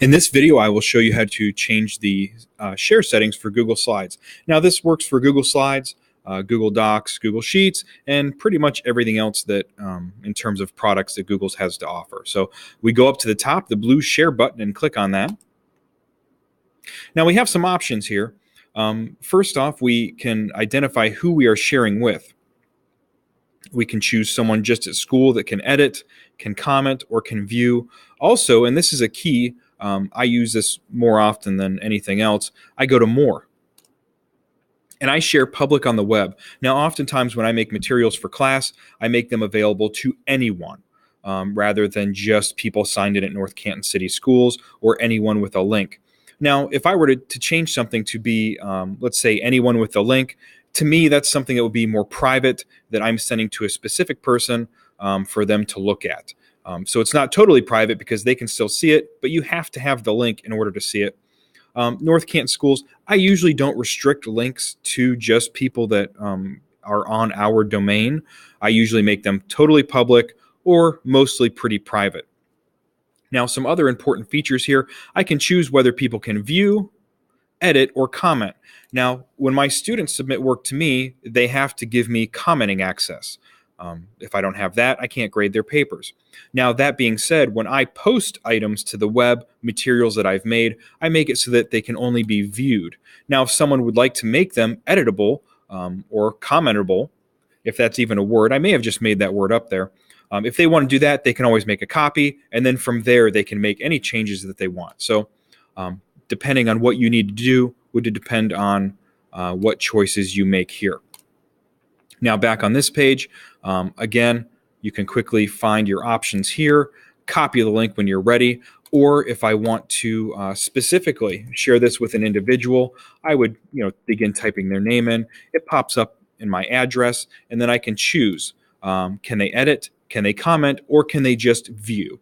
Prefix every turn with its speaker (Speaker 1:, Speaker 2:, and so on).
Speaker 1: In this video, I will show you how to change the share settings for Google Slides. Now, this works for Google Slides, Google Docs, Google Sheets, and pretty much everything else that in terms of products that Google has to offer. So we go up to the top, the blue share button, and click on that. Now we have some options here. First off, we can identify who we are sharing with. We can choose someone just at school that can edit, can comment, or can view. Also, and this is a key, I use this more often than anything else, I go to More. And I share public on the web. Now, oftentimes when I make materials for class, I make them available to anyone rather than just people signed in at North Canton City Schools or anyone with a link. Now, if I were to change something to be, let's say, anyone with a link, to me, that's something that would be more private that I'm sending to a specific person for them to look at. So it's not totally private because they can still see it, but you have to have the link in order to see it. North Canton Schools, I usually don't restrict links to just people that are on our domain. I usually make them totally public or mostly pretty private. Now, some other important features here, I can choose whether people can view, edit, or comment. Now, when my students submit work to me, they have to give me commenting access. If I don't have that, I can't grade their papers. Now, that being said, when I post items to the web, materials that I've made, I make it so that they can only be viewed. Now, if someone would like to make them editable or commentable, if that's even a word, I may have just made that word up there. If they want to do that, they can always make a copy, and then from there, they can make any changes that they want. So depending on what you need to do would depend on what choices you make here. Now back on this page, again, you can quickly find your options here, copy the link when you're ready, or if I want to specifically share this with an individual, I would begin typing their name in. It pops up in my address, and then I can choose, can they edit, can they comment, or can they just view?